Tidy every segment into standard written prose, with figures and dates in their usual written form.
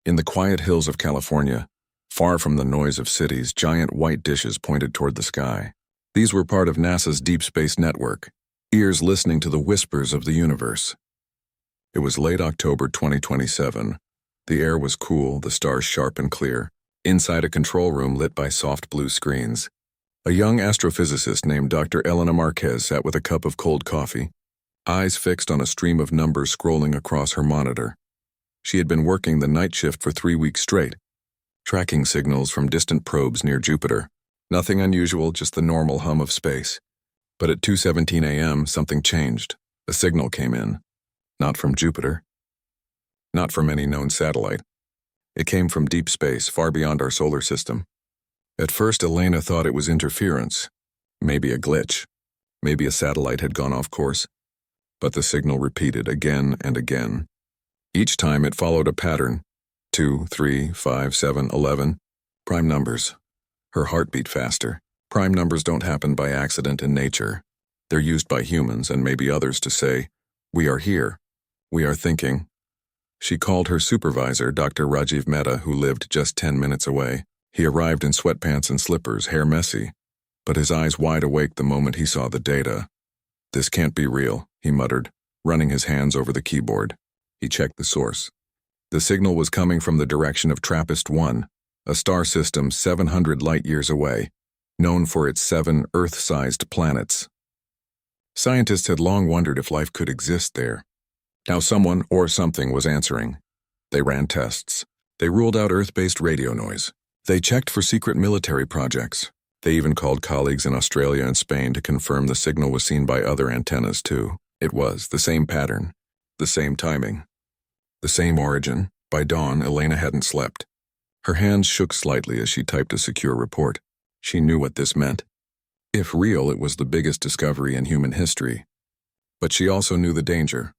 In the quiet hills of California, far from the noise of cities, giant white dishes pointed toward the sky. These were part of NASA's deep space network, ears listening to the whispers of the universe. It was late October 2027. The air was cool, the stars sharp and clear, inside a control room lit by soft blue screens. A young astrophysicist named Dr. Elena Marquez sat with a cup of cold coffee, eyes fixed on a stream of numbers scrolling across her monitor. She had been working the night shift for 3 weeks straight, tracking signals from distant probes near Jupiter. Nothing unusual, just the normal hum of space. But at 2:17 a.m., something changed. A signal came in. Not from Jupiter. Not from any known satellite. It came from deep space, far beyond our solar system. At first, Elena thought it was interference. Maybe a glitch. Maybe a satellite had gone off course. But the signal repeated again and again. Each time it followed a pattern. 2, 3, 5, 7, 11. Prime numbers. Her heart beat faster. Prime numbers don't happen by accident in nature. They're used by humans and maybe others to say, "We are here. We are thinking." She called her supervisor, Dr. Rajiv Mehta, who lived just 10 minutes away. He arrived in sweatpants and slippers, hair messy, but his eyes wide awake the moment he saw the data. "This can't be real," he muttered, running his hands over the keyboard. He checked the source. The signal was coming from the direction of TRAPPIST-1, a star system 700 light-years away, known for its 7 Earth-sized planets. Scientists had long wondered if life could exist there. Now someone or something was answering. They ran tests. They ruled out Earth-based radio noise. They checked for secret military projects. They even called colleagues in Australia and Spain to confirm the signal was seen by other antennas too. It was the same pattern, the same timing, the same origin. By dawn, Elena hadn't slept. Her hands shook slightly as she typed a secure report. She knew what this meant. If real, it was the biggest discovery in human history. But she also knew the danger.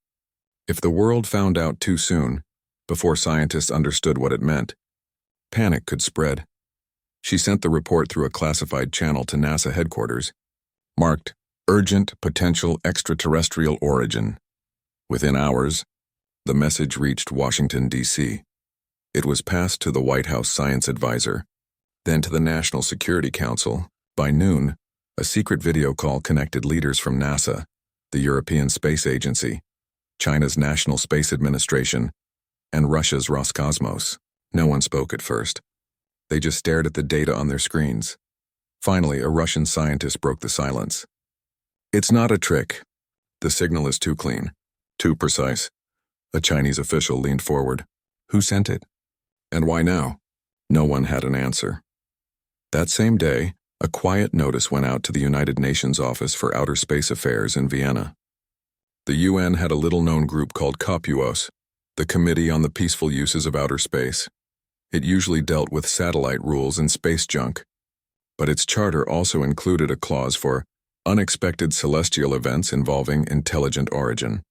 If the world found out too soon, before scientists understood what it meant, panic could spread. She sent the report through a classified channel to NASA headquarters, marked Urgent Potential Extraterrestrial Origin. Within hours, the message reached Washington, D.C. It was passed to the White House science advisor, then to the National Security Council. By noon, a secret video call connected leaders from NASA, the European Space Agency, China's National Space Administration, and Russia's Roscosmos. No one spoke at first. They just stared at the data on their screens. Finally, a Russian scientist broke the silence. "It's not a trick. The signal is too clean, too precise." A Chinese official leaned forward. "Who sent it? And why now?" No one had an answer. That same day, a quiet notice went out to the United Nations Office for Outer Space Affairs in Vienna. The UN had a little-known group called COPUOS, the Committee on the Peaceful Uses of Outer Space. It usually dealt with satellite rules and space junk, but its charter also included a clause for unexpected celestial events involving intelligent origin.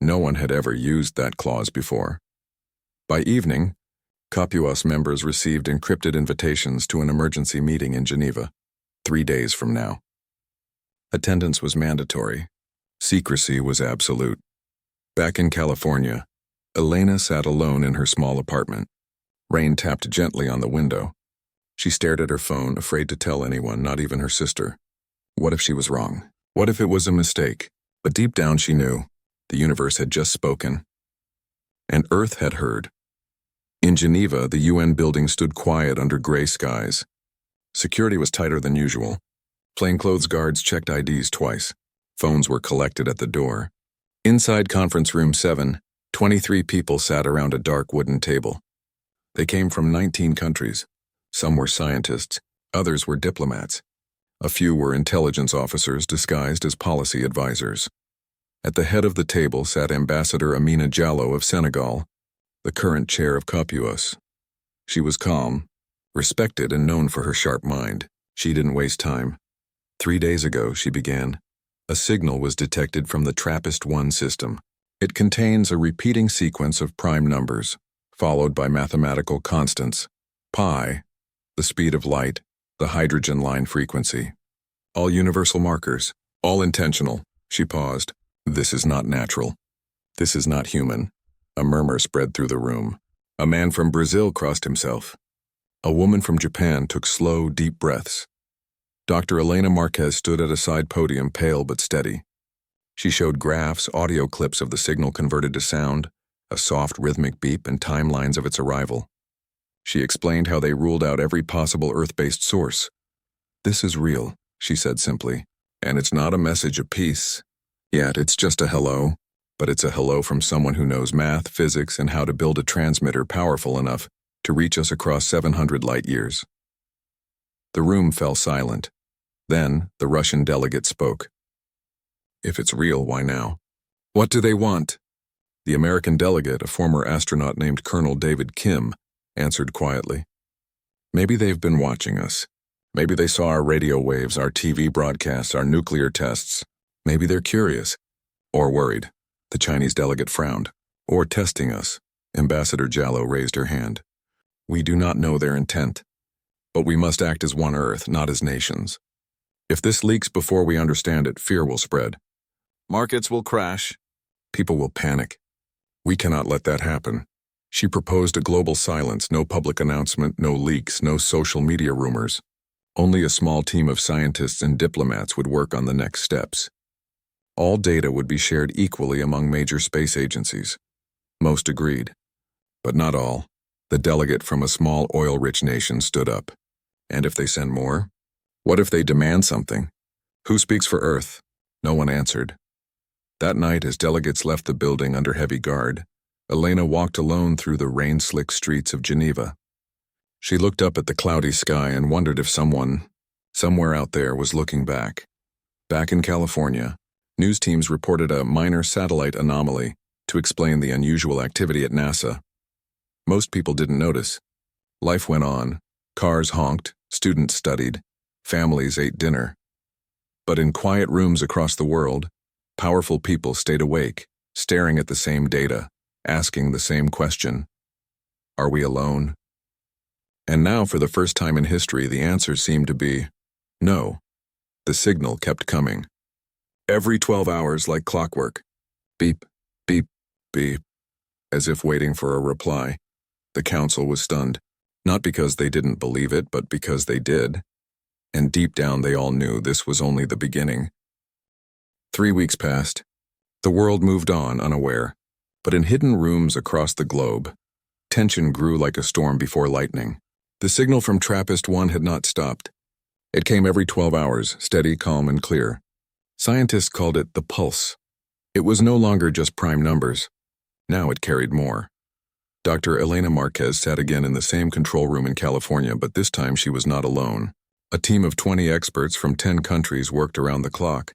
No one had ever used that clause before. By evening, COPUOS members received encrypted invitations to an emergency meeting in Geneva, 3 days from now. Attendance was mandatory. Secrecy was absolute. Back in California, Elena sat alone in her small apartment. Rain tapped gently on the window. She stared at her phone, afraid to tell anyone, not even her sister. What if she was wrong? What if it was a mistake? But deep down she knew. The universe had just spoken. And Earth had heard. In Geneva, the UN building stood quiet under gray skies. Security was tighter than usual. Plainclothes guards checked IDs twice. Phones were collected at the door. Inside conference room 7, 23 people sat around a dark wooden table. They came from 19 countries. Some were scientists, others were diplomats. A few were intelligence officers disguised as policy advisors. At the head of the table sat Ambassador Amina Diallo of Senegal, the current chair of COPUOS. She was calm, respected and known for her sharp mind. She didn't waste time. 3 days ago, she began, a signal was detected from the TRAPPIST-1 system. It contains a repeating sequence of prime numbers, followed by mathematical constants, pi, the speed of light, the hydrogen line frequency. All universal markers, all intentional. She paused. This is not natural. This is not human. A murmur spread through the room. A man from Brazil crossed himself. A woman from Japan took slow, deep breaths. Dr. Elena Marquez stood at a side podium, pale but steady. She showed graphs, audio clips of the signal converted to sound, a soft rhythmic beep, and timelines of its arrival. She explained how they ruled out every possible Earth-based source. "This is real," she said simply, "and it's not a message of peace. Yet it's just a hello, but it's a hello from someone who knows math, physics, and how to build a transmitter powerful enough to reach us across 700 light years." The room fell silent. Then the Russian delegate spoke. "If it's real, why now? What do they want?" The American delegate, a former astronaut named Colonel David Kim, answered quietly. "Maybe they've been watching us. Maybe they saw our radio waves, our TV broadcasts, our nuclear tests. Maybe they're curious. Or worried." The Chinese delegate frowned. "Or testing us." Ambassador Jallo raised her hand. "We do not know their intent. But we must act as one Earth, not as nations. If this leaks before we understand it, fear will spread. Markets will crash. People will panic. We cannot let that happen." She proposed a global silence, no public announcement, no leaks, no social media rumors. Only a small team of scientists and diplomats would work on the next steps. All data would be shared equally among major space agencies. Most agreed. But not all. The delegate from a small oil-rich nation stood up. "And if they send more? What if they demand something? Who speaks for Earth?" No one answered. That night, as delegates left the building under heavy guard, Elena walked alone through the rain-slicked streets of Geneva. She looked up at the cloudy sky and wondered if someone, somewhere out there, was looking back. Back in California, news teams reported a minor satellite anomaly to explain the unusual activity at NASA. Most people didn't notice. Life went on. Cars honked, students studied, families ate dinner. But in quiet rooms across the world, powerful people stayed awake, staring at the same data, asking the same question. Are we alone? And now, for the first time in history, the answer seemed to be no. The signal kept coming. Every 12 hours, like clockwork. Beep, beep, beep. As if waiting for a reply. The council was stunned. Not because they didn't believe it, but because they did. And deep down they all knew this was only the beginning. 3 weeks passed. The world moved on, unaware. But in hidden rooms across the globe, tension grew like a storm before lightning. The signal from TRAPPIST-1 had not stopped. It came every 12 hours, steady, calm, and clear. Scientists called it the pulse. It was no longer just prime numbers. Now it carried more. Dr. Elena Marquez sat again in the same control room in California, but this time she was not alone. A team of 20 experts from 10 countries worked around the clock.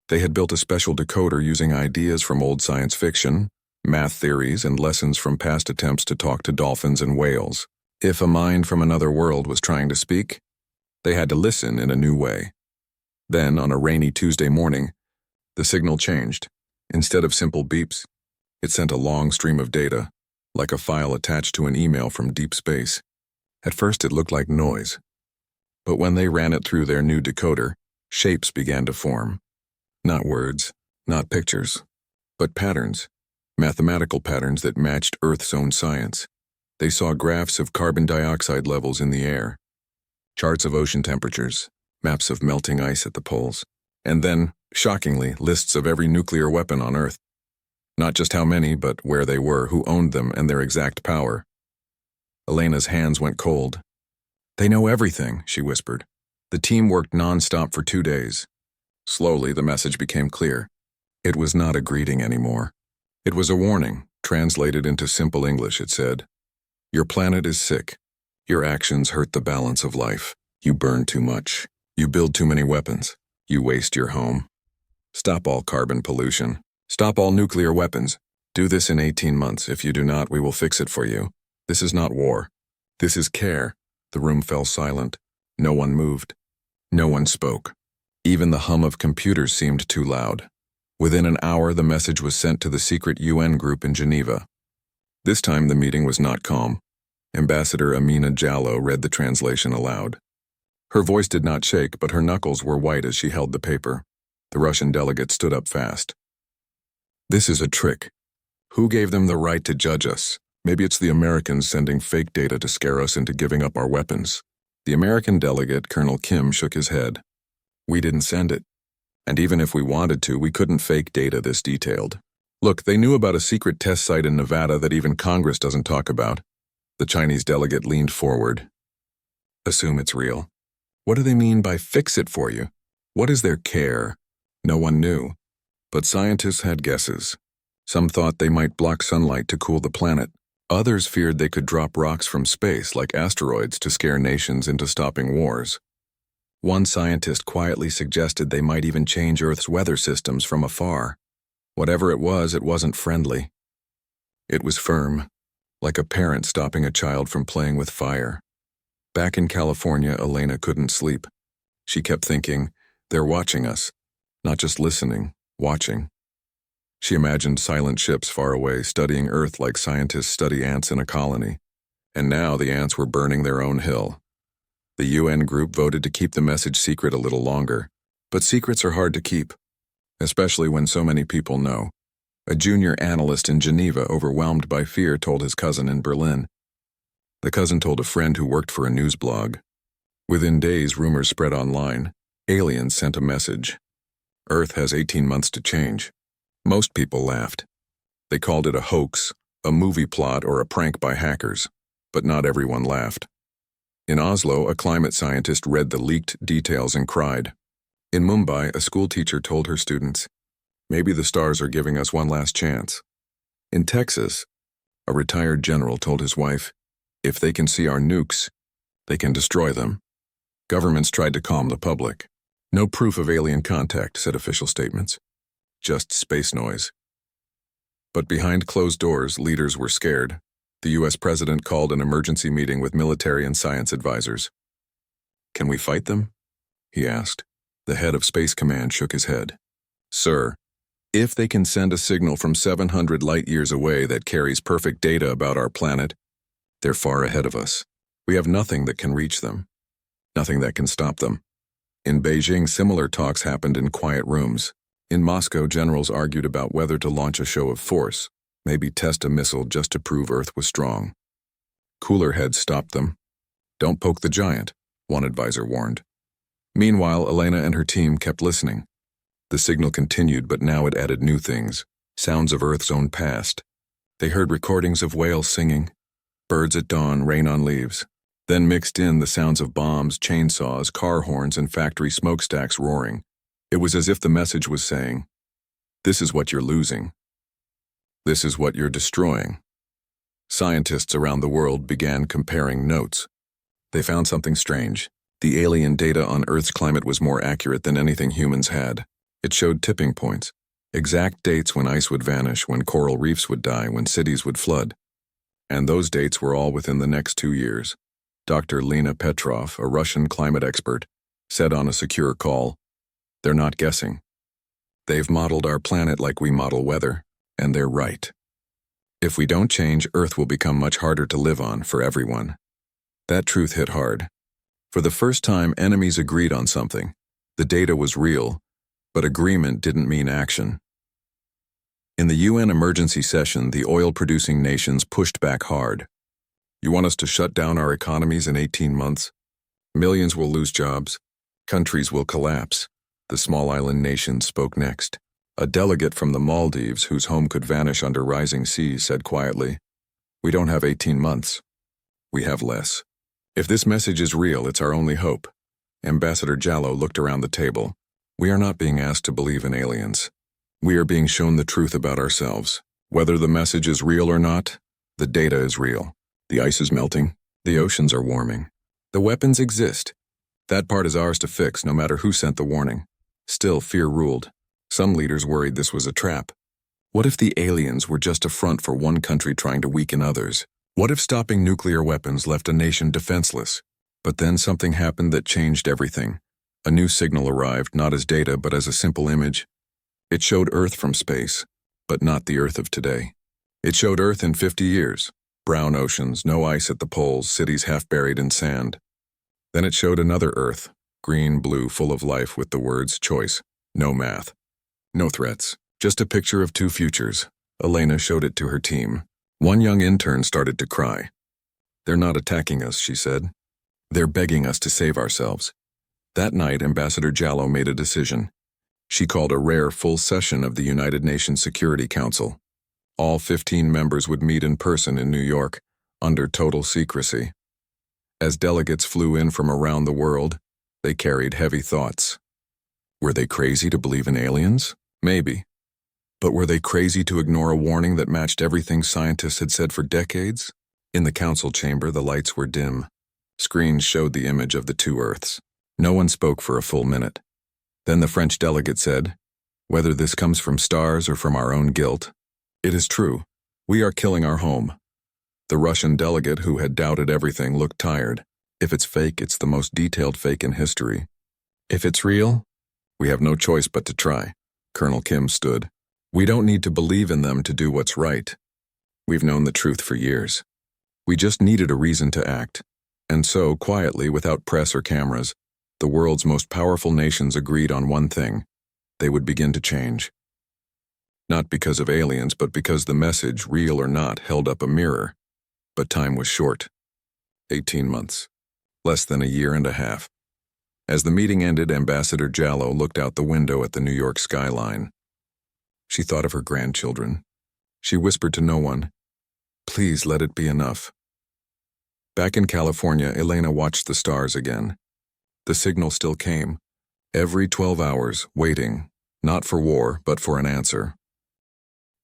They had built a special decoder using ideas from old science fiction, math theories, and lessons from past attempts to talk to dolphins and whales. If a mind from another world was trying to speak, they had to listen in a new way. Then, on a rainy Tuesday morning, the signal changed. Instead of simple beeps, it sent a long stream of data, like a file attached to an email from deep space. At first it looked like noise. But when they ran it through their new decoder, shapes began to form. Not words, not pictures, but patterns. Mathematical patterns that matched Earth's own science. They saw graphs of carbon dioxide levels in the air, charts of ocean temperatures, maps of melting ice at the poles, and then, shockingly, lists of every nuclear weapon on Earth. Not just how many, but where they were, who owned them, and their exact power. Elena's hands went cold. "They know everything," she whispered. The team worked non-stop for 2 days. Slowly, the message became clear. It was not a greeting anymore. It was a warning, translated into simple English. It said, "Your planet is sick. Your actions hurt the balance of life. You burn too much. You build too many weapons. You waste your home. Stop all carbon pollution. Stop all nuclear weapons. Do this in 18 months. If you do not, we will fix it for you. This is not war. This is care." The room fell silent. No one moved. No one spoke. Even the hum of computers seemed too loud. Within an hour, the message was sent to the secret UN group in Geneva. This time, the meeting was not calm. Ambassador Amina Jallo read the translation aloud. Her voice did not shake, but her knuckles were white as she held the paper. The Russian delegate stood up fast. "This is a trick. Who gave them the right to judge us? Maybe it's the Americans sending fake data to scare us into giving up our weapons. The American delegate, Colonel Kim, shook his head. We didn't send it. And even if we wanted to, we couldn't fake data this detailed. Look, they knew about a secret test site in Nevada that even Congress doesn't talk about. The Chinese delegate leaned forward. Assume it's real. What do they mean by fix it for you? What is their care? No one knew. But scientists had guesses. Some thought they might block sunlight to cool the planet. Others feared they could drop rocks from space like asteroids to scare nations into stopping wars. One scientist quietly suggested they might even change Earth's weather systems from afar. Whatever it wasn't friendly. It was firm, like a parent stopping a child from playing with fire. Back in California, Elena couldn't sleep. She kept thinking, they're watching us, not just listening, watching. She imagined silent ships far away, studying Earth like scientists study ants in a colony. And now the ants were burning their own hill. The UN group voted to keep the message secret a little longer. But secrets are hard to keep, especially when so many people know. A junior analyst in Geneva, overwhelmed by fear, told his cousin in Berlin. The cousin told a friend who worked for a news blog. Within days, rumors spread online. Aliens sent a message. Earth has 18 months to change. Most people laughed. They called it a hoax, a movie plot, or a prank by hackers. But not everyone laughed. In Oslo, a climate scientist read the leaked details and cried. In Mumbai, a schoolteacher told her students, maybe the stars are giving us one last chance. In Texas, a retired general told his wife, if they can see our nukes, they can destroy them. Governments tried to calm the public. No proof of alien contact, said official statements. Just space noise. But behind closed doors, leaders were scared. The U.S. president called an emergency meeting with military and science advisors. Can we fight them? He asked. The head of Space Command shook his head. Sir, if they can send a signal from 700 light-years away that carries perfect data about our planet, they're far ahead of us. We have nothing that can reach them. Nothing that can stop them. In Beijing, similar talks happened in quiet rooms. In Moscow, generals argued about whether to launch a show of force, maybe test a missile just to prove Earth was strong. Cooler heads stopped them. Don't poke the giant, one advisor warned. Meanwhile, Elena and her team kept listening. The signal continued, but now it added new things, sounds of Earth's own past. They heard recordings of whales singing, birds at dawn, rain on leaves. Then mixed in the sounds of bombs, chainsaws, car horns, and factory smokestacks roaring. It was as if the message was saying, this is what you're losing. This is what you're destroying. Scientists around the world began comparing notes. They found something strange. The alien data on Earth's climate was more accurate than anything humans had. It showed tipping points, exact dates when ice would vanish, when coral reefs would die, when cities would flood. And those dates were all within the next 2 years. Dr. Lena Petrov, a Russian climate expert, said on a secure call, they're not guessing. They've modeled our planet like we model weather, and they're right. If we don't change, Earth will become much harder to live on for everyone. That truth hit hard. For the first time, enemies agreed on something. The data was real, but agreement didn't mean action. In the UN emergency session, the oil-producing nations pushed back hard. You want us to shut down our economies in 18 months? Millions will lose jobs. Countries will collapse. The small island nation spoke next. A delegate from the Maldives, whose home could vanish under rising seas, said quietly, we don't have 18 months. We have less. If this message is real, it's our only hope. Ambassador Jallo looked around the table. We are not being asked to believe in aliens. We are being shown the truth about ourselves. Whether the message is real or not, the data is real. The ice is melting. The oceans are warming. The weapons exist. That part is ours to fix, no matter who sent the warning. Still, fear ruled. Some leaders worried this was a trap. What if the aliens were just a front for one country trying to weaken others? What if stopping nuclear weapons left a nation defenseless? But then something happened that changed everything. A new signal arrived, not as data, but as a simple image. It showed Earth from space, but not the Earth of today. It showed Earth in 50 years. Brown oceans, no ice at the poles, cities half buried in sand. Then it showed another Earth, green, blue, full of life, with the words choice, no math, no threats, just a picture of two futures. Elena showed it to her team. One young intern started to cry. "They're not attacking us," she said. "They're begging us to save ourselves." That night, Ambassador Jallo made a decision. She called a rare full session of the United Nations Security Council. All 15 members would meet in person in New York, under total secrecy. As delegates flew in from around the world, they carried heavy thoughts. Were they crazy to believe in aliens? Maybe. But were they crazy to ignore a warning that matched everything scientists had said for decades? In the council chamber, the lights were dim. Screens showed the image of the two Earths. No one spoke for a full minute. Then the French delegate said, "Whether this comes from stars or from our own guilt, it is true. We are killing our home." The Russian delegate, who had doubted everything, looked tired. "If it's fake, it's the most detailed fake in history. If it's real, we have no choice but to try." Colonel Kim stood. "We don't need to believe in them to do what's right. We've known the truth for years. We just needed a reason to act." And so, quietly, without press or cameras, the world's most powerful nations agreed on one thing: they would begin to change. Not because of aliens, but because the message, real or not, held up a mirror. But time was short. 18 months. Less than a year and a half. As the meeting ended, Ambassador Jallo looked out the window at the New York skyline. She thought of her grandchildren. She whispered to no one, "Please let it be enough." Back in California, Elena watched the stars again. The signal still came. Every 12 hours, waiting, not for war, but for an answer.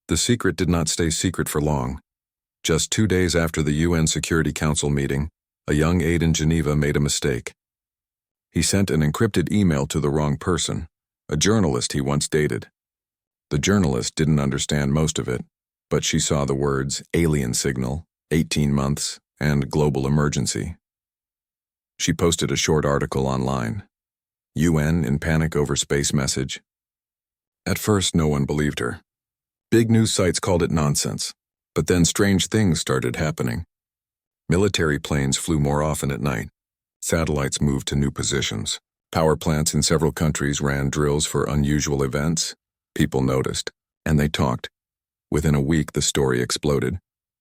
The secret did not stay secret for long. Just 2 days after the UN Security Council meeting, a young aide in Geneva made a mistake. He sent an encrypted email to the wrong person, a journalist he once dated. The journalist didn't understand most of it, but she saw the words "alien signal," 18 months, and "global emergency." She posted a short article online. UN in panic over space message. At first, no one believed her. Big news sites called it nonsense. But then strange things started happening. Military planes flew more often at night. Satellites moved to new positions. Power plants in several countries ran drills for unusual events. People noticed, and they talked. Within a week, the story exploded.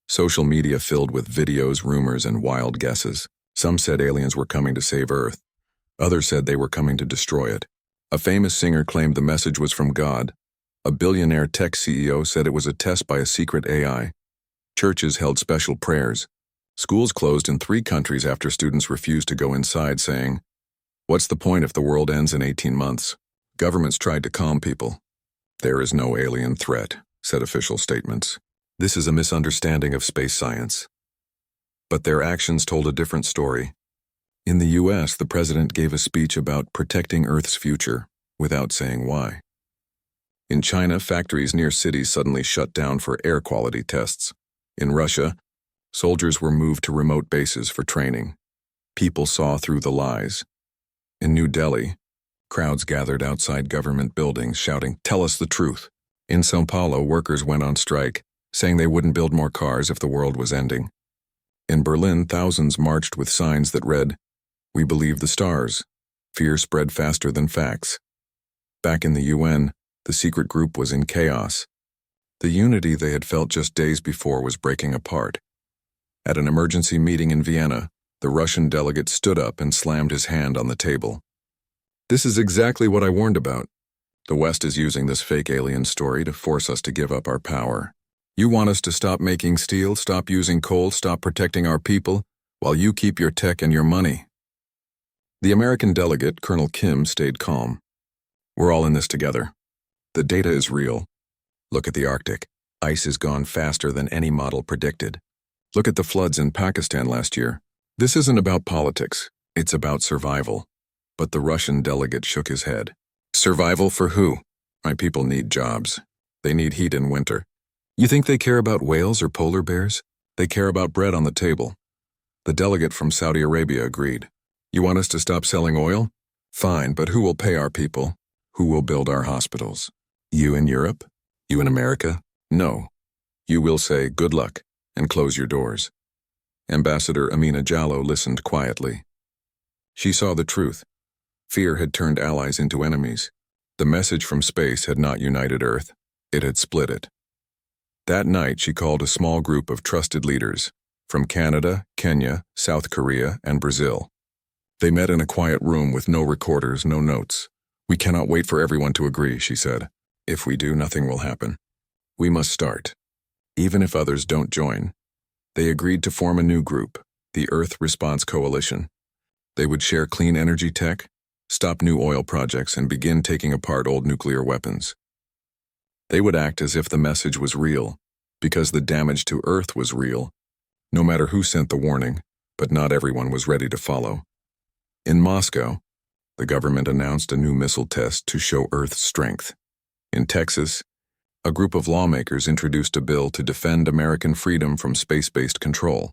Social media filled with videos, rumors, and wild guesses. Some said aliens were coming to save Earth. Others said they were coming to destroy it. A famous singer claimed the message was from God. A billionaire tech CEO said it was a test by a secret AI. Churches held special prayers. Schools closed in 3 countries after students refused to go inside, saying, "What's the point if the world ends in 18 months?" Governments tried to calm people. "There is no alien threat," said official statements. "This is a misunderstanding of space science." But their actions told a different story. In the US, the president gave a speech about protecting Earth's future, without saying why. In China, factories near cities suddenly shut down for air quality tests. In Russia, soldiers were moved to remote bases for training. People saw through the lies. In New Delhi, crowds gathered outside government buildings shouting, "Tell us the truth." In São Paulo, workers went on strike, saying they wouldn't build more cars if the world was ending. In Berlin, thousands marched with signs that read, "We believe the stars." Fear spread faster than facts. Back in the UN, the secret group was in chaos. The unity they had felt just days before was breaking apart. At an emergency meeting in Vienna, the Russian delegate stood up and slammed his hand on the table. "This is exactly what I warned about. The West is using this fake alien story to force us to give up our power. You want us to stop making steel, stop using coal, stop protecting our people, while you keep your tech and your money." The American delegate, Colonel Kim, stayed calm. "We're all in this together. The data is real. Look at the Arctic. Ice is gone faster than any model predicted. Look at the floods in Pakistan last year. This isn't about politics. It's about survival." But the Russian delegate shook his head. "Survival for who? My people need jobs. They need heat in winter. You think they care about whales or polar bears? They care about bread on the table." The delegate from Saudi Arabia agreed. "You want us to stop selling oil? Fine, but who will pay our people? Who will build our hospitals? You in Europe? You in America? No. You will say, 'Good luck,' and close your doors." Ambassador Amina Jallo listened quietly. She saw the truth. Fear had turned allies into enemies. The message from space had not united Earth. It had split it. That night, she called a small group of trusted leaders from Canada, Kenya, South Korea, and Brazil. They met in a quiet room with no recorders, no notes. "We cannot wait for everyone to agree," she said. "If we do, nothing will happen. We must start, even if others don't join." They agreed to form a new group, the Earth Response Coalition. They would share clean energy tech, stop new oil projects, and begin taking apart old nuclear weapons. They would act as if the message was real, because the damage to Earth was real, no matter who sent the warning, but not everyone was ready to follow. In Moscow, the government announced a new missile test to show Earth's strength. In Texas, a group of lawmakers introduced a bill to defend American freedom from space-based control.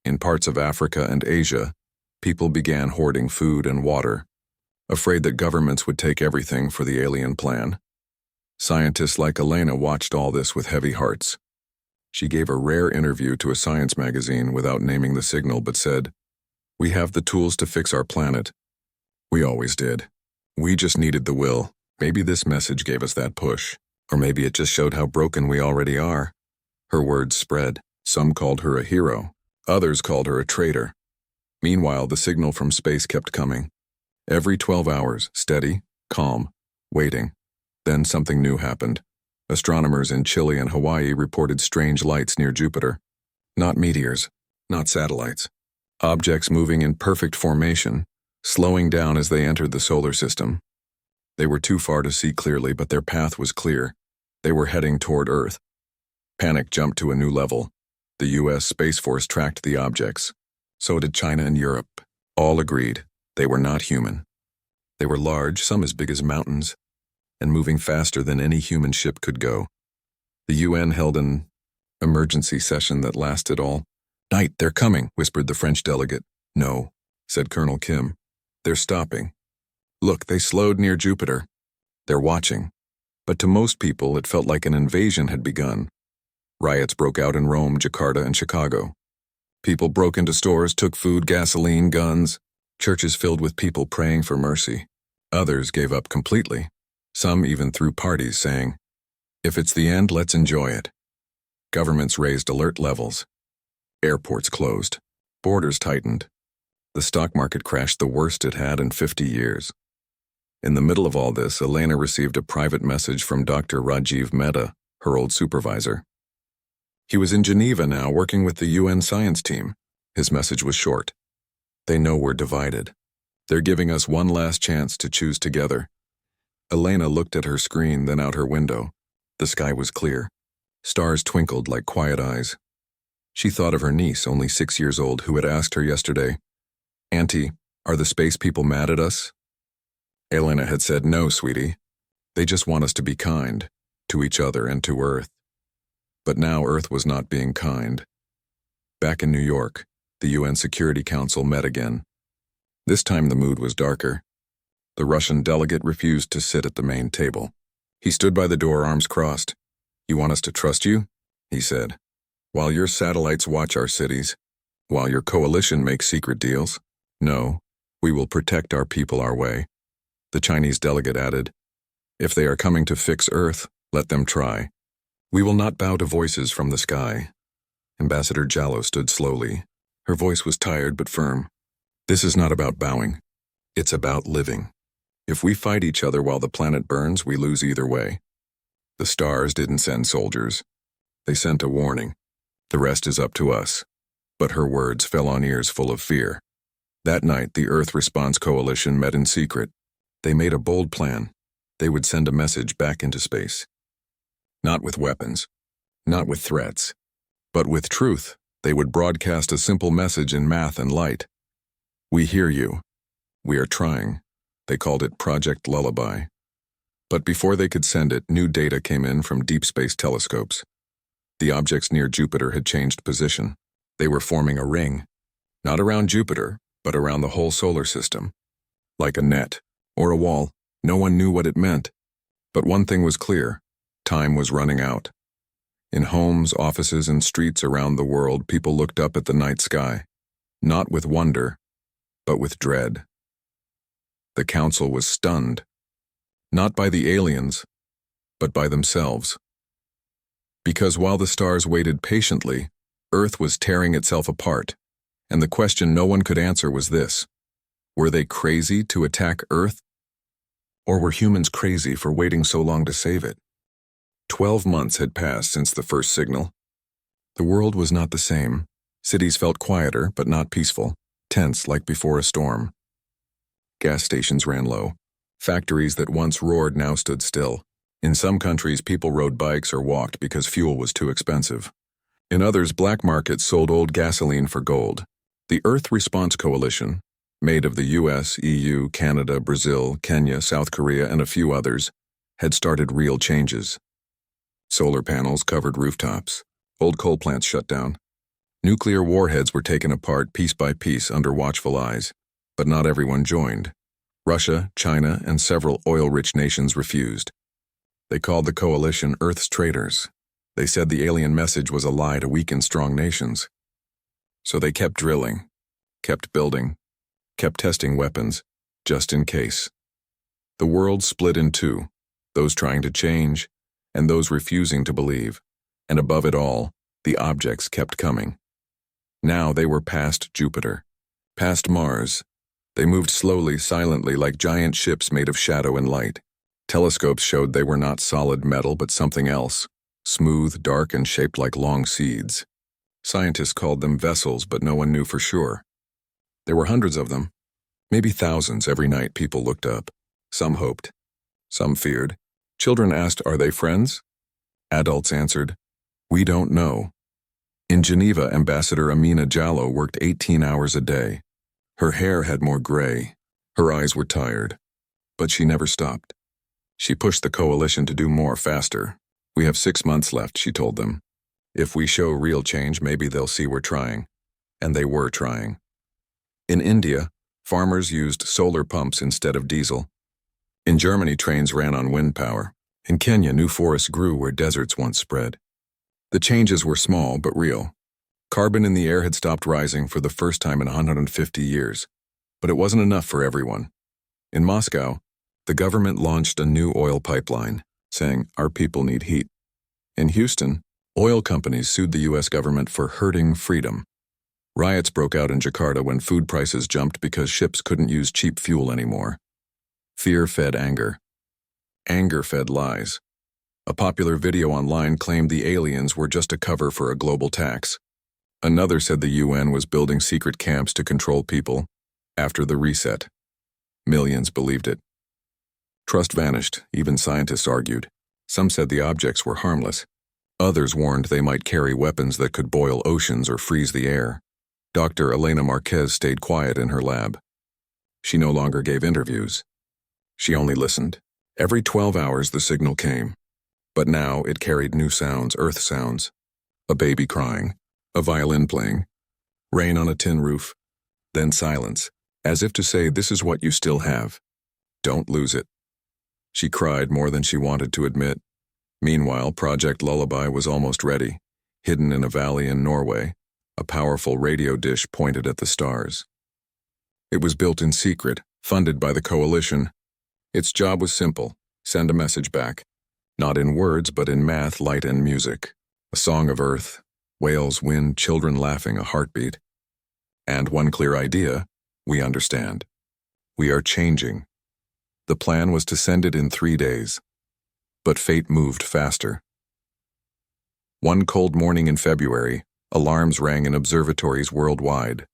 In parts of Africa and Asia, people began hoarding food and water, afraid that governments would take everything for the alien plan. Scientists like Elena watched all this with heavy hearts. She gave a rare interview to a science magazine without naming the signal, but said, "We have the tools to fix our planet. We always did. We just needed the will." Maybe this message gave us that push, or maybe it just showed how broken we already are. Her words spread. Some called her a hero. Others called her a traitor. Meanwhile, the signal from space kept coming. Every 12 hours, steady, calm, waiting. Then something new happened. Astronomers in Chile and Hawaii reported strange lights near Jupiter. Not meteors, not satellites. Objects moving in perfect formation, slowing down as they entered the solar system. They were too far to see clearly, but their path was clear. They were heading toward Earth. Panic jumped to a new level. The U.S. Space Force tracked the objects. So did China and Europe. All agreed they were not human. They were large, some as big as mountains, and moving faster than any human ship could go. The UN held an emergency session that lasted all night. "They're coming," whispered the French delegate. "No," said Colonel Kim. "They're stopping. Look, they slowed near Jupiter. They're watching." But to most people, it felt like an invasion had begun. Riots broke out in Rome, Jakarta, and Chicago. People broke into stores, took food, gasoline, guns. Churches filled with people praying for mercy. Others gave up completely. Some even threw parties saying, "If it's the end, let's enjoy it." Governments raised alert levels. Airports closed. Borders tightened. The stock market crashed the worst it had in 50 years. In the middle of all this, Elena received a private message from Dr. Rajiv Mehta, her old supervisor. He was in Geneva now, working with the UN science team. His message was short. "They know we're divided. They're giving us one last chance to choose together." Elena looked at her screen, then out her window. The sky was clear. Stars twinkled like quiet eyes. She thought of her niece, only 6 years old, who had asked her yesterday, "Auntie, are the space people mad at us?" Elena had said, "No, sweetie. They just want us to be kind, to each other and to Earth." But now Earth was not being kind. Back in New York, the UN Security Council met again. This time the mood was darker. The Russian delegate refused to sit at the main table. He stood by the door, arms crossed. "You want us to trust you?" he said. "While your satellites watch our cities, while your coalition makes secret deals? No, we will protect our people our way." The Chinese delegate added, "If they are coming to fix Earth, let them try. We will not bow to voices from the sky." Ambassador Jallo stood slowly. Her voice was tired but firm. "This is not about bowing. It's about living. If we fight each other while the planet burns, we lose either way." The stars didn't send soldiers. They sent a warning. The rest is up to us. But her words fell on ears full of fear. That night, the Earth Response Coalition met in secret. They made a bold plan. They would send a message back into space. Not with weapons, not with threats, but with truth. They would broadcast a simple message in math and light. "We hear you. We are trying." They called it Project Lullaby. But before they could send it, new data came in from deep space telescopes. The objects near Jupiter had changed position. They were forming a ring, not around Jupiter, but around the whole solar system. Like a net or a wall. No one knew what it meant. But one thing was clear. Time was running out. In homes, offices, and streets around the world, people looked up at the night sky, not with wonder, but with dread. The council was stunned, not by the aliens, but by themselves. Because while the stars waited patiently, Earth was tearing itself apart, and the question no one could answer was this: were they crazy to attack Earth? Or were humans crazy for waiting so long to save it? 12 months had passed since the first signal. The world was not the same. Cities felt quieter, but not peaceful, tense like before a storm. Gas stations ran low. Factories that once roared now stood still. In some countries, people rode bikes or walked because fuel was too expensive. In others, black markets sold old gasoline for gold. The Earth Response Coalition, made of the US, EU, Canada, Brazil, Kenya, South Korea, and a few others, had started real changes. Solar panels covered rooftops. Old coal plants shut down. Nuclear warheads were taken apart piece by piece under watchful eyes, but not everyone joined. Russia, China, and several oil-rich nations refused. They called the coalition Earth's traitors. They said the alien message was a lie to weaken strong nations. So they kept drilling, kept building, kept testing weapons, just in case. The world split in two, those trying to change, and those refusing to believe. And above it all, the objects kept coming. Now they were past Jupiter, past Mars. They moved slowly, silently, like giant ships made of shadow and light. Telescopes showed they were not solid metal but something else, smooth, dark, and shaped like long seeds. Scientists called them vessels, but no one knew for sure. There were hundreds of them, maybe thousands. Every night people looked up. Some hoped, some feared. Children asked, "Are they friends?" Adults answered, "We don't know." In Geneva, Ambassador Amina Jallo worked 18 hours a day. Her hair had more gray. Her eyes were tired. But she never stopped. She pushed the coalition to do more faster. "We have 6 months left," she told them. "If we show real change, maybe they'll see we're trying." And they were trying. In India, farmers used solar pumps instead of diesel. In Germany, trains ran on wind power. In Kenya, new forests grew where deserts once spread. The changes were small but real. Carbon in the air had stopped rising for the first time in 150 years. But it wasn't enough for everyone. In Moscow, the government launched a new oil pipeline, saying, "Our people need heat." In Houston, oil companies sued the U.S. government for hurting freedom. Riots broke out in Jakarta when food prices jumped because ships couldn't use cheap fuel anymore. Fear fed anger. Anger fed lies. A popular video online claimed the aliens were just a cover for a global tax. Another said the UN was building secret camps to control people after the reset. Millions believed it. Trust vanished, even scientists argued. Some said the objects were harmless. Others warned they might carry weapons that could boil oceans or freeze the air. Dr. Elena Marquez stayed quiet in her lab. She no longer gave interviews. She only listened. Every 12 hours the signal came. But now it carried new sounds, Earth sounds. A baby crying, a violin playing, rain on a tin roof, then silence, as if to say, "This is what you still have. Don't lose it." She cried more than she wanted to admit. Meanwhile, Project Lullaby was almost ready, hidden in a valley in Norway, a powerful radio dish pointed at the stars. It was built in secret, funded by the coalition. Its job was simple: send a message back. Not in words, but in math, light, and music. A song of Earth, whales, wind, children laughing, a heartbeat. And one clear idea: we understand. We are changing. The plan was to send it in 3 days. But fate moved faster. One cold morning in February, alarms rang in observatories worldwide.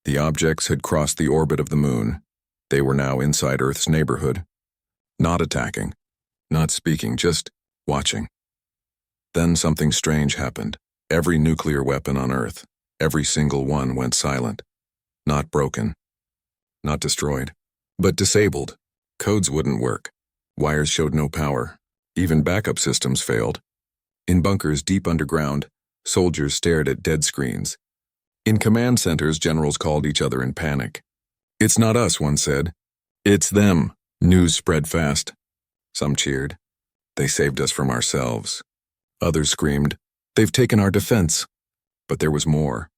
The objects had crossed the orbit of the moon. They were now inside Earth's neighborhood. Not attacking, not speaking, just watching. Then something strange happened. Every nuclear weapon on Earth, every single one, went silent. Not broken, not destroyed, but disabled. Codes wouldn't work. Wires showed no power. Even backup systems failed. In bunkers deep underground, soldiers stared at dead screens. In command centers, generals called each other in panic. "It's not us," one said. "It's them." News spread fast. Some cheered. "They saved us from ourselves." Others screamed, "They've taken our defense." But there was more.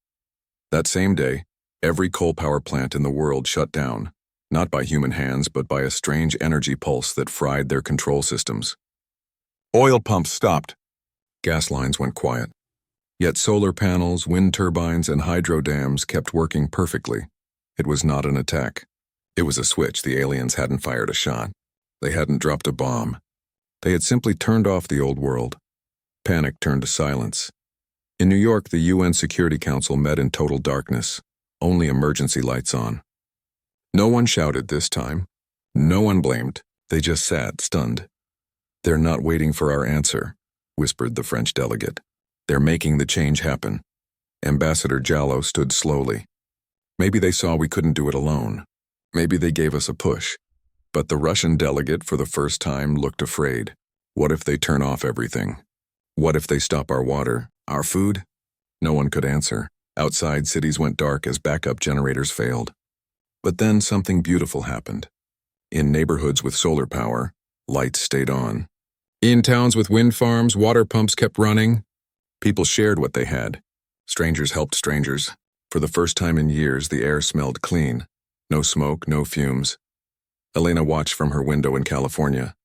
That same day, every coal power plant in the world shut down, not by human hands, but by a strange energy pulse that fried their control systems. Oil pumps stopped. Gas lines went quiet. Yet solar panels, wind turbines, and hydro dams kept working perfectly. It was not an attack. It was a switch. The aliens hadn't fired a shot. They hadn't dropped a bomb. They had simply turned off the old world. Panic turned to silence. In New York, the UN Security Council met in total darkness, only emergency lights on. No one shouted this time. No one blamed. They just sat, stunned. "They're not waiting for our answer," whispered the French delegate. "They're making the change happen." Ambassador Jallo stood slowly. Maybe they saw we couldn't do it alone. Maybe they gave us a push. But the Russian delegate, for the first time, looked afraid. What if they turn off everything? What if they stop our water, our food? No one could answer. Outside, cities went dark as backup generators failed. But then something beautiful happened. In neighborhoods with solar power, lights stayed on. In towns with wind farms, water pumps kept running. People shared what they had. Strangers helped strangers. For the first time in years, the air smelled clean. No smoke, no fumes. Elena watched from her window in California.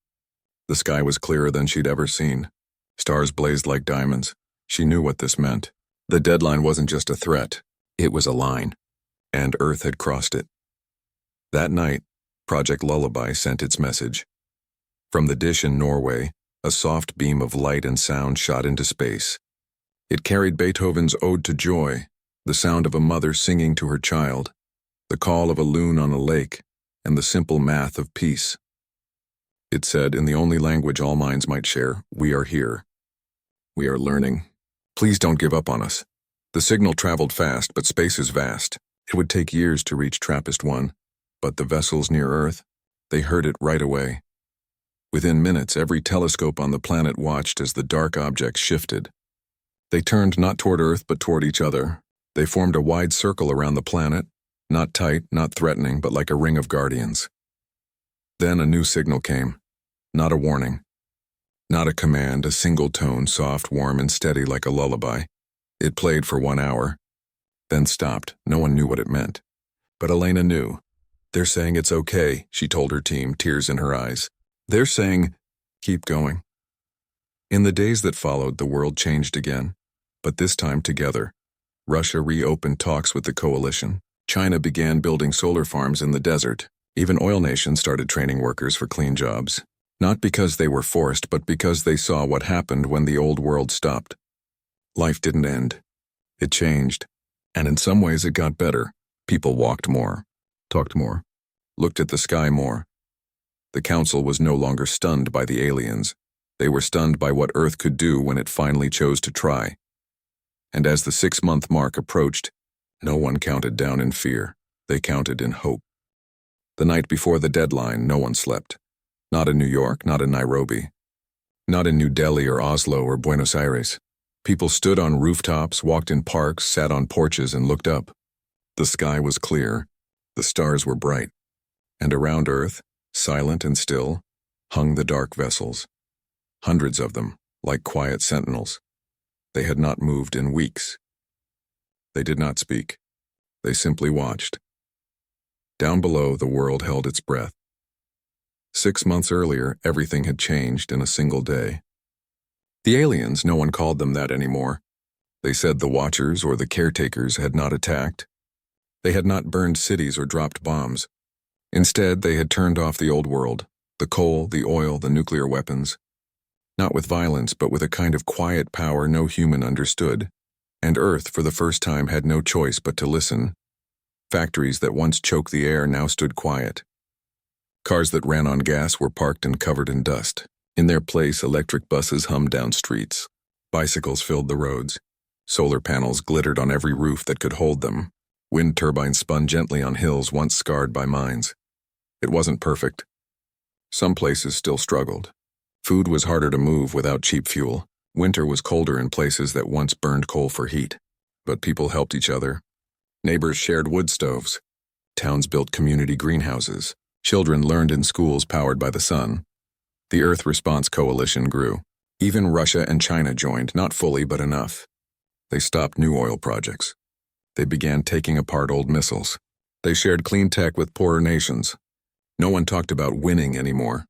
The sky was clearer than she'd ever seen. Stars blazed like diamonds. She knew what this meant. The deadline wasn't just a threat. It was a line. And Earth had crossed it. That night, Project Lullaby sent its message. From the dish in Norway, a soft beam of light and sound shot into space. It carried Beethoven's Ode to Joy, the sound of a mother singing to her child, the call of a loon on a lake, and the simple math of peace. It said, in the only language all minds might share, "We are here. We are learning. Please don't give up on us." The signal traveled fast, but space is vast. It would take years to reach TRAPPIST-1, but the vessels near Earth, they heard it right away. Within minutes, every telescope on the planet watched as the dark objects shifted. They turned not toward Earth, but toward each other. They formed a wide circle around the planet, not tight, not threatening, but like a ring of guardians. Then a new signal came. Not a warning. Not a command, a single tone, soft, warm, and steady like a lullaby. It played for 1 hour, then stopped. No one knew what it meant. But Elena knew. "They're saying it's okay," she told her team, tears in her eyes. "They're saying, keep going." In the days that followed, the world changed again, but this time together. Russia reopened talks with the coalition. China began building solar farms in the desert. Even oil nations started training workers for clean jobs. Not because they were forced, but because they saw what happened when the old world stopped. Life didn't end. It changed. And in some ways it got better. People walked more, talked more, looked at the sky more. The council was no longer stunned by the aliens. They were stunned by what Earth could do when it finally chose to try. And as the 6-month mark approached, no one counted down in fear. They counted in hope. The night before the deadline, no one slept. Not in New York, not in Nairobi. Not in New Delhi or Oslo or Buenos Aires. People stood on rooftops, walked in parks, sat on porches, and looked up. The sky was clear. The stars were bright. And around Earth, silent and still, hung the dark vessels. Hundreds of them, like quiet sentinels. They had not moved in weeks. They did not speak. They simply watched. Down below, the world held its breath. 6 months earlier, everything had changed in a single day. The aliens, no one called them that anymore. They said the Watchers or the caretakers had not attacked. They had not burned cities or dropped bombs. Instead, they had turned off the old world, the coal, the oil, the nuclear weapons. Not with violence, but with a kind of quiet power no human understood. And Earth, for the first time, had no choice but to listen. Factories that once choked the air now stood quiet. Cars that ran on gas were parked and covered in dust. In their place, electric buses hummed down streets. Bicycles filled the roads. Solar panels glittered on every roof that could hold them. Wind turbines spun gently on hills once scarred by mines. It wasn't perfect. Some places still struggled. Food was harder to move without cheap fuel. Winter was colder in places that once burned coal for heat. But people helped each other. Neighbors shared wood stoves. Towns built community greenhouses. Children learned in schools powered by the sun. The Earth Response Coalition grew. Even Russia and China joined, not fully but enough. They stopped new oil projects. They began taking apart old missiles. They shared clean tech with poorer nations. No one talked about winning anymore.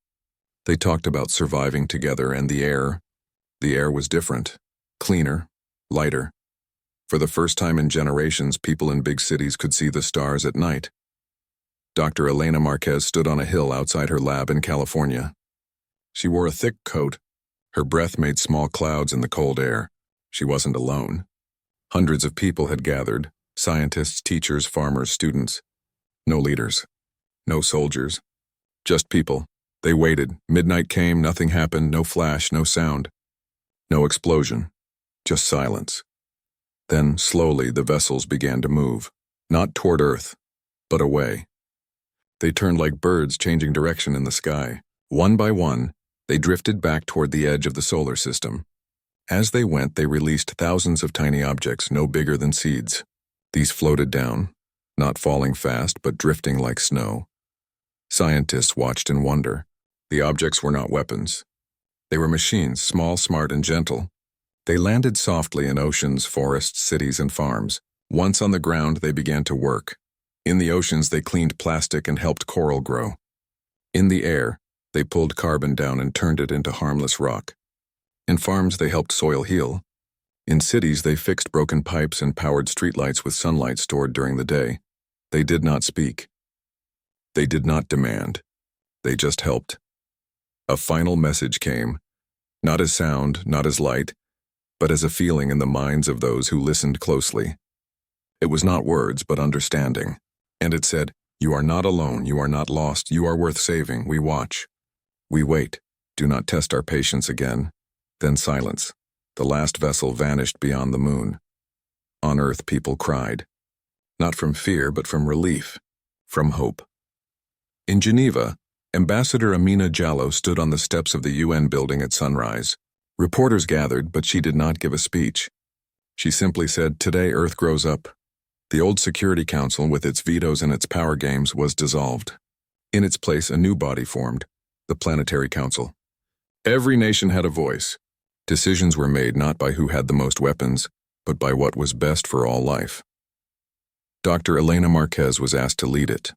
They talked about surviving together, and the air, The air was different, cleaner, lighter. For the first time in generations, people in big cities could see the stars at night. Dr. Elena Marquez stood on a hill outside her lab in California. She wore a thick coat. Her breath made small clouds in the cold air. She wasn't alone. Hundreds of people had gathered, scientists, teachers, farmers, students. No leaders. No soldiers. Just people. They waited. Midnight came, nothing happened, no flash, no sound. No explosion. Just silence. Then, slowly, the vessels began to move. Not toward Earth, but away. They turned like birds changing direction in the sky. One by one, they drifted back toward the edge of the solar system. As they went, they released thousands of tiny objects no bigger than seeds. These floated down, not falling fast, but drifting like snow. Scientists watched in wonder. The objects were not weapons. They were machines, small, smart, and gentle. They landed softly in oceans, forests, cities, and farms. Once on the ground, they began to work. In the oceans, they cleaned plastic and helped coral grow. In the air, they pulled carbon down and turned it into harmless rock. In farms, they helped soil heal. In cities, they fixed broken pipes and powered streetlights with sunlight stored during the day. They did not speak. They did not demand. They just helped. A final message came, not as sound, not as light, but as a feeling in the minds of those who listened closely. It was not words, but understanding. And it said, "You are not alone, you are not lost, you are worth saving, we watch. We wait, do not test our patience again." Then silence. The last vessel vanished beyond the moon. On Earth, people cried. Not from fear, but from relief, from hope. In Geneva, Ambassador Amina Jallow stood on the steps of the UN building at sunrise. Reporters gathered, but she did not give a speech. She simply said, "Today Earth grows up." The old Security Council, with its vetoes and its power games, was dissolved. In its place, a new body formed, the Planetary Council. Every nation had a voice. Decisions were made not by who had the most weapons, but by what was best for all life. Dr. Elena Marquez was asked to lead it.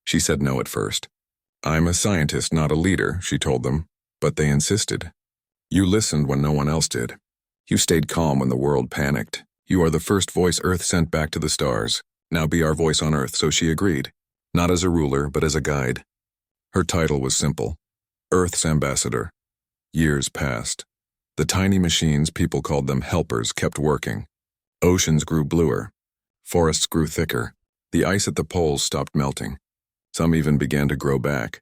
She said no at first. "I'm a scientist, not a leader," she told them, but they insisted. "You listened when no one else did. You stayed calm when the world panicked. You are the first voice Earth sent back to the stars. Now be our voice on Earth," so she agreed, not as a ruler, but as a guide. Her title was simple, Earth's Ambassador. Years passed. The tiny machines, people called them helpers, kept working. Oceans grew bluer. Forests grew thicker. The ice at the poles stopped melting. Some even began to grow back.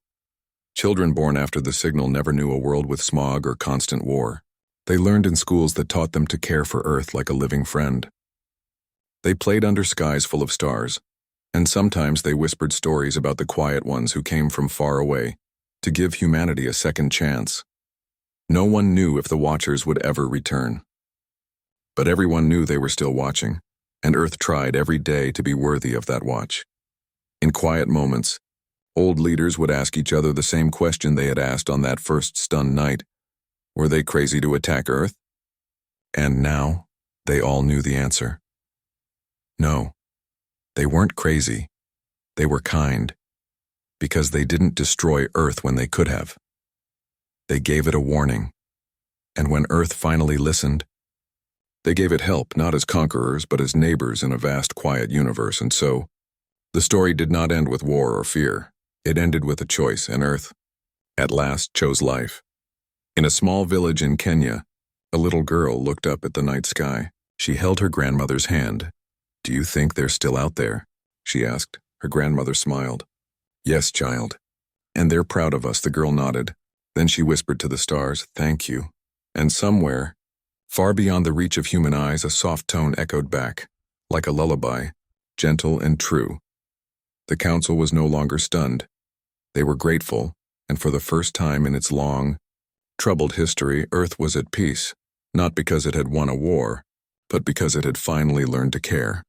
Children born after the signal never knew a world with smog or constant war. They learned in schools that taught them to care for Earth like a living friend. They played under skies full of stars, and sometimes they whispered stories about the quiet ones who came from far away to give humanity a second chance. No one knew if the Watchers would ever return. But everyone knew they were still watching, and Earth tried every day to be worthy of that watch. In quiet moments, old leaders would ask each other the same question they had asked on that first stunned night. Were they crazy to attack Earth? And now, they all knew the answer. No, they weren't crazy. They were kind, because they didn't destroy Earth when they could have. They gave it a warning, and when Earth finally listened, they gave it help, not as conquerors, but as neighbors in a vast, quiet universe. And so, the story did not end with war or fear. It ended with a choice, and Earth, at last, chose life. In a small village in Kenya, a little girl looked up at the night sky. She held her grandmother's hand. "Do you think they're still out there?" she asked. Her grandmother smiled. "Yes, child. And they're proud of us," the girl nodded. Then she whispered to the stars, "Thank you." And somewhere, far beyond the reach of human eyes, a soft tone echoed back, like a lullaby, gentle and true. The council was no longer stunned. They were grateful, and for the first time in its long, troubled history, Earth was at peace, not because it had won a war, but because it had finally learned to care.